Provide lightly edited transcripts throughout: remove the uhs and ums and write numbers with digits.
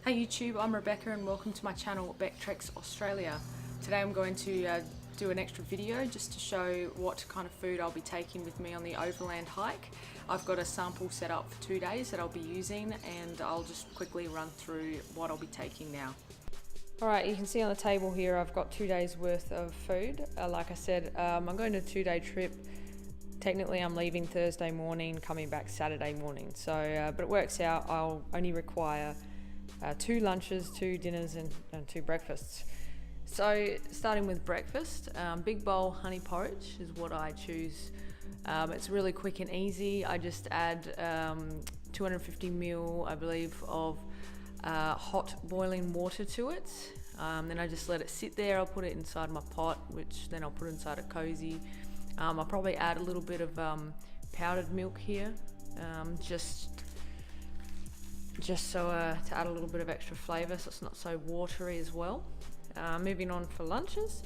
Hey YouTube, I'm Rebecca and welcome to my channel Bec Treks Australia. Today I'm going to do an extra video just to show what kind of food I'll be taking with me on the overland hike. I've got a sample set up for 2 days that I'll be using, and I'll just quickly run through what I'll be taking now. Alright, you can see on the table here I've got 2 days worth of food. Like I said, I'm going to a 2-day trip. Technically I'm leaving Thursday morning, coming back Saturday morning. So, but it works out, I'll only require 2 lunches, 2 dinners and 2 breakfasts. So starting with breakfast, big bowl honey porridge is what I choose. It's really quick and easy. I just add 250 ml, I believe, of hot boiling water to it. Then I just let it sit there. I'll put it inside my pot, which then I'll put inside a cozy. I'll probably add a little bit of powdered milk here, just so to add a little bit of extra flavour so it's not so watery as well. Moving on for lunches,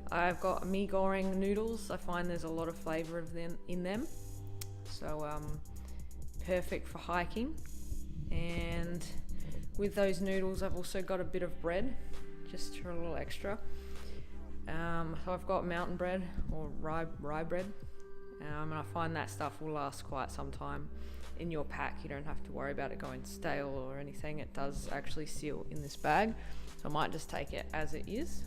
I've got mee goreng noodles. I find there's a lot of flavour of them in them, so perfect for hiking. And with those noodles I've also got a bit of bread just for a little extra. So I've got mountain bread or rye bread, and I find that stuff will last quite some time in your pack. You don't have to worry about it going stale or anything. It does actually seal in this bag, so I might just take it as it is.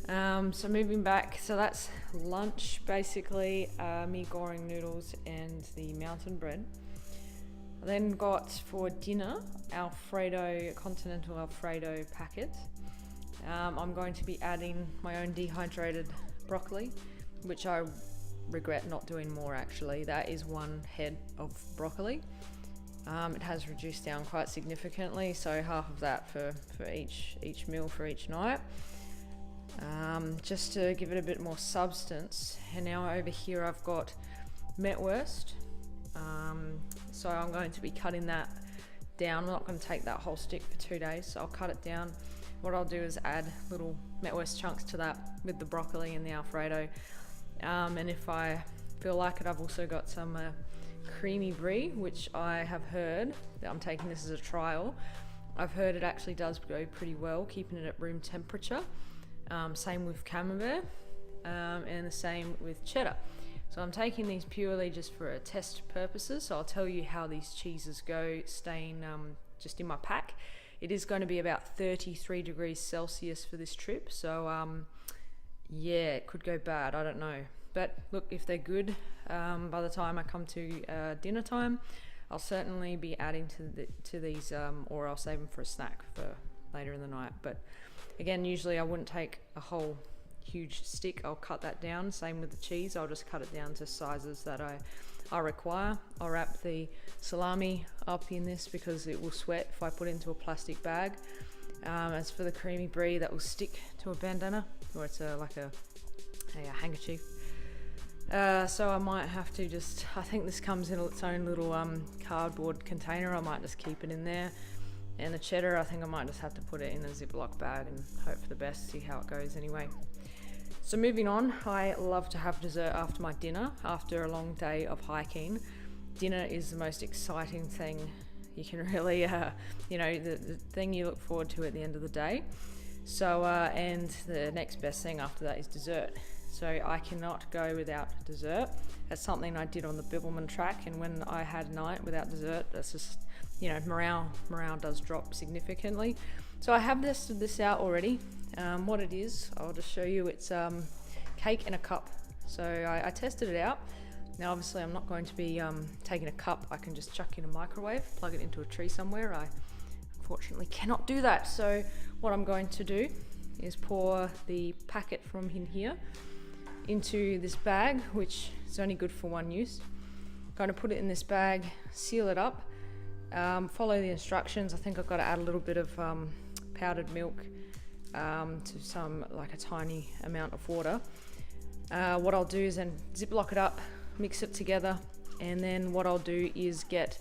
So moving back, so that's lunch basically, mee goreng noodles and the mountain bread. I then got for dinner continental Alfredo packet. I'm going to be adding my own dehydrated broccoli, which I regret not doing more actually. That is 1 head of broccoli. It has reduced down quite significantly, so half of that for each meal for each night, just to give it a bit more substance. And now over here I've got metwurst, so I'm going to be cutting that down. I'm not going to take that whole stick for 2 days, so I'll cut it down. What I'll do is add little metwurst chunks to that with the broccoli and the Alfredo. And if I feel like it, I've also got some creamy brie, which I have heard, I'm taking this as a trial, I've heard it actually does go pretty well keeping it at room temperature. Same with camembert, and the same with cheddar. So I'm taking these purely just for test purposes, so I'll tell you how these cheeses go staying just in my pack. It is going to be about 33 degrees Celsius for this trip, so yeah, it could go bad, I don't know. But look, if they're good, by the time I come to dinner time, I'll certainly be adding to these, or I'll save them for a snack for later in the night. But again, usually I wouldn't take a whole huge stick. I'll cut that down. Same with the cheese, I'll just cut it down to sizes that I require. I'll wrap the salami up in this because it will sweat if I put it into a plastic bag. As for the creamy brie, that will stick to a bandana, or it's like a handkerchief. So I might have to just, I think this comes in its own little cardboard container. I might just keep it in there. And the cheddar, I think I might just have to put it in a Ziploc bag and hope for the best, see how it goes anyway. So moving on, I love to have dessert after my dinner. After a long day of hiking, dinner is the most exciting thing. You can really, the thing you look forward to at the end of the day. So, and the next best thing after that is dessert. So I cannot go without dessert. That's something I did on the Bibbulmun track, and when I had night without dessert, that's just, morale does drop significantly. So I have tested this out already. What it is, I'll just show you. It's cake in a cup. So I tested it out. Now obviously I'm not going to be taking a cup. I can just chuck in a microwave, plug it into a tree somewhere. I unfortunately cannot do that. So what I'm going to do is pour the packet from in here into this bag, which is only good for 1 use. I'm going to put it in this bag, seal it up, follow the instructions. I think I've got to add a little bit of powdered milk to some, like a tiny amount of water. What I'll do is then Ziploc it up, mix it together, and then what I'll do is get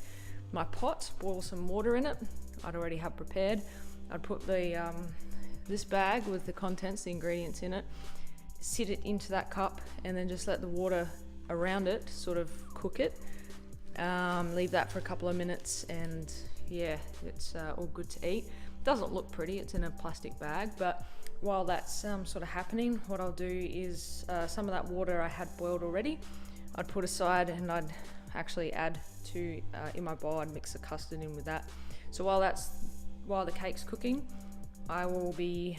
my pot, boil some water in it. I'd already have prepared. I'd put the this bag with the contents, the ingredients in it, sit it into that cup, and then just let the water around it sort of cook it. Leave that for a couple of minutes, and yeah, it's all good to eat. Doesn't look pretty, it's in a plastic bag, but while that's sort of happening, what I'll do is some of that water I had boiled already, I'd put aside, and I'd actually add to in my bowl. I'd mix the custard in with that. So while the cake's cooking, I will be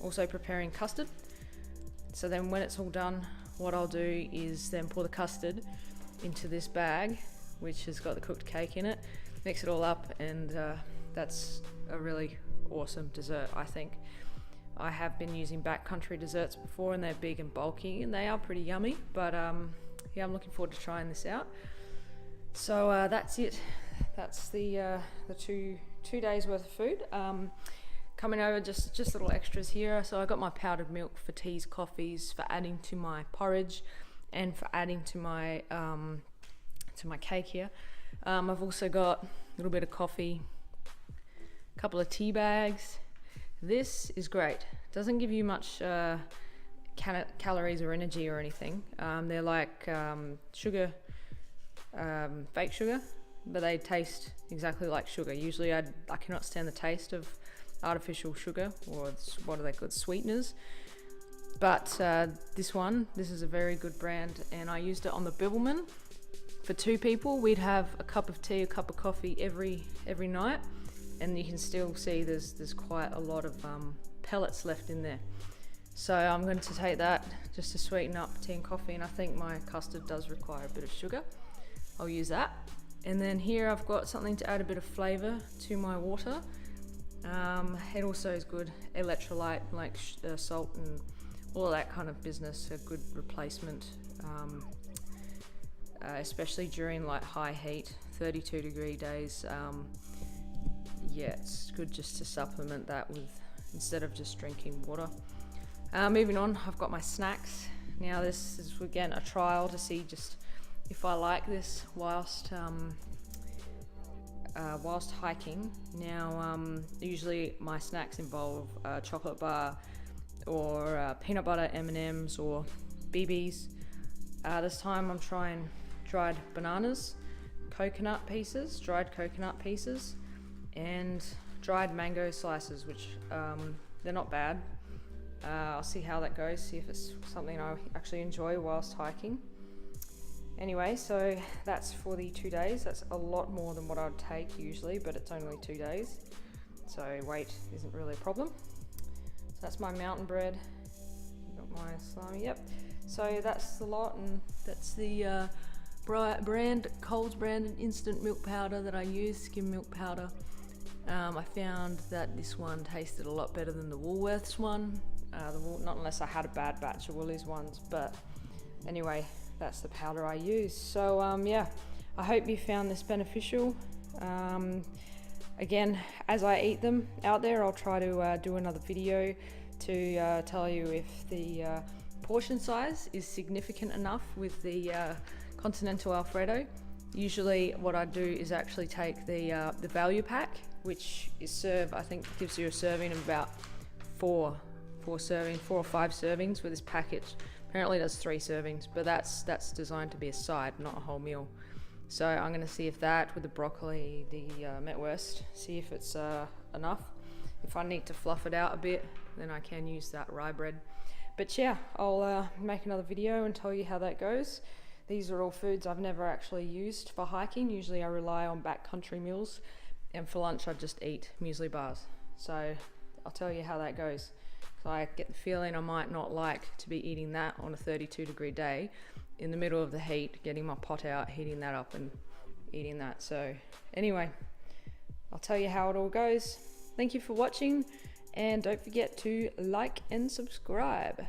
also preparing custard. So then when it's all done, what I'll do is then pour the custard into this bag, which has got the cooked cake in it, mix it all up, and that's a really awesome dessert, I think. I have been using Backcountry desserts before, and they're big and bulky, and they are pretty yummy, but yeah, I'm looking forward to trying this out. So that's it. That's the 2 days worth of food. Coming over, just little extras here. So I got my powdered milk for teas, coffees, for adding to my porridge, and for adding to my cake here. I've also got a little bit of coffee, a couple of tea bags. This is great. Doesn't give you much calories or energy or anything. They're like sugar, fake sugar, but they taste exactly like sugar. Usually I cannot stand the taste of artificial sugar, or what are they called, sweeteners, but this is a very good brand, and I used it on the Bibbulmun. For 2 people, we'd have a cup of tea, a cup of coffee every night, and you can still see there's quite a lot of pellets left in there. So I'm going to take that just to sweeten up tea and coffee, and I think my custard does require a bit of sugar. I'll use that. And then here I've got something to add a bit of flavour to my water. It also is good electrolyte, like salt and all of that kind of business, a good replacement, especially during like high heat, 32-degree days. Yeah, it's good just to supplement that with, instead of just drinking water. Moving on, I've got my snacks. Now this is again a trial to see just if I like this whilst hiking. Now usually my snacks involve a chocolate bar or peanut butter M&Ms or BBs. This time I'm trying dried bananas, dried coconut pieces, and dried mango slices, which they're not bad. I'll see how that goes, see if it's something I actually enjoy whilst hiking. Anyway, so that's for the 2 days. That's a lot more than what I'd take usually, but it's only 2 days, so weight isn't really a problem. So that's my mountain bread. Got my salami, yep. So that's the lot, and that's the Coles branded instant milk powder that I use, skim milk powder. I found that this one tasted a lot better than the Woolworths one. Not unless I had a bad batch of Woolies ones, but anyway, that's the powder I use. So yeah, I hope you found this beneficial. Again, as I eat them out there, I'll try to do another video to tell you if the portion size is significant enough with the Continental Alfredo. Usually what I do is actually take the value pack, which is I think gives you a serving of about 4 or 5 servings with this package. Apparently it does 3 servings, but that's designed to be a side, not a whole meal. So I'm going to see if that, with the broccoli, the Metwurst, see if it's enough. If I need to fluff it out a bit, then I can use that rye bread. But yeah, I'll make another video and tell you how that goes. These are all foods I've never actually used for hiking. Usually I rely on backcountry meals, and for lunch I just eat muesli bars. So I'll tell you how that goes. So I get the feeling I might not like to be eating that on a 32-degree day in the middle of the heat, getting my pot out, heating that up and eating that. So anyway, I'll tell you how it all goes. Thank you for watching, and don't forget to like and subscribe.